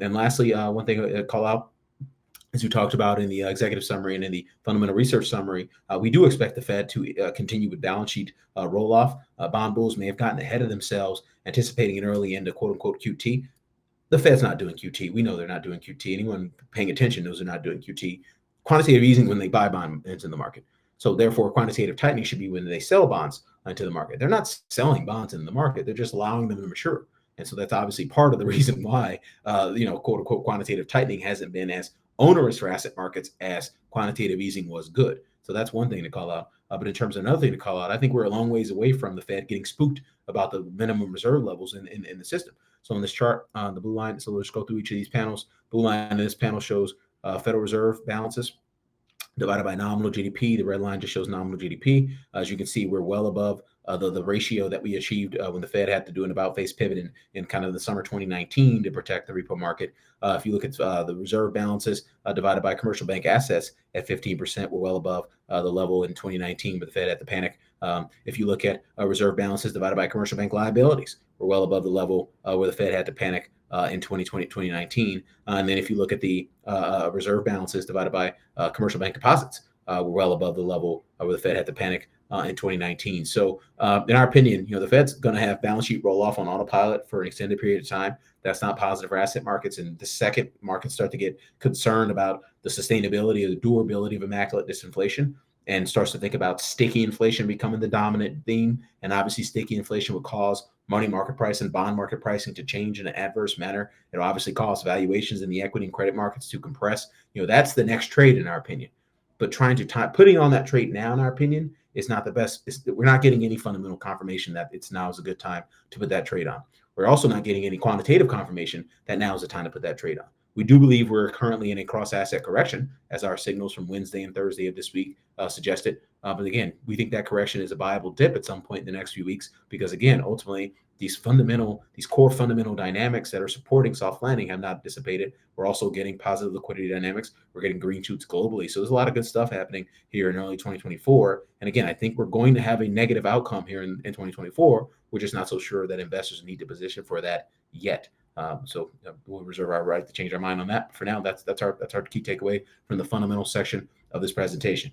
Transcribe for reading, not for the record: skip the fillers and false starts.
And lastly, one thing to call out, as we talked about in the executive summary and in the fundamental research summary, we do expect the Fed to continue with balance sheet roll off. Bond bulls may have gotten ahead of themselves, anticipating an early end to quote unquote QT. The Fed's not doing QT. We know they're not doing QT. Anyone paying attention knows they're not doing QT. Quantitative easing when they buy bonds in the market. So therefore, quantitative tightening should be when they sell bonds into the market. They're not selling bonds in the market. They're just allowing them to mature. And so that's obviously part of the reason why, quote unquote, quantitative tightening hasn't been as onerous for asset markets as quantitative easing was good. So that's one thing to call out. But in terms of another thing to call out, I think we're a long ways away from the Fed getting spooked about the minimum reserve levels in the system. So on this chart, the blue line, so we'll just go through each of these panels. Blue line in this panel shows Federal Reserve balances divided by nominal GDP. The red line just shows nominal GDP. As you can see, we're well above the ratio that we achieved when the Fed had to do an about-face pivot in kind of the summer 2019 to protect the repo market. If you look at the reserve balances divided by commercial bank assets at 15%, we're well above the level in 2019 where the Fed had to panic. If you look at reserve balances divided by commercial bank liabilities, we're well above the level where the Fed had to panic in 2020, 2019. And then if you look at the reserve balances divided by commercial bank deposits, we're well above the level where the Fed had to panic in 2019. So in our opinion, the Fed's going to have balance sheet roll off on autopilot for an extended period of time. That's not positive for asset markets. And the second markets start to get concerned about the sustainability or the durability of immaculate disinflation and starts to think about sticky inflation becoming the dominant theme, and obviously sticky inflation would cause money market price and bond market pricing to change in an adverse manner. It'll obviously cause valuations in the equity and credit markets to compress. That's the next trade in our opinion. But putting on that trade now, in our opinion, is not the best. We're not getting any fundamental confirmation that now is a good time to put that trade on. We're also not getting any quantitative confirmation that now is the time to put that trade on. We do believe we're currently in a cross asset correction, as our signals from Wednesday and Thursday of this week suggested. But again, we think that correction is a viable dip at some point in the next few weeks, because again, ultimately, these core fundamental dynamics that are supporting soft landing have not dissipated. We're also getting positive liquidity dynamics. We're getting green shoots globally. So there's a lot of good stuff happening here in early 2024. And again, I think we're going to have a negative outcome here in 2024. We're just not so sure that investors need to position for that yet. So we'll reserve our right to change our mind on that. For now, that's our key takeaway from the fundamental section of this presentation.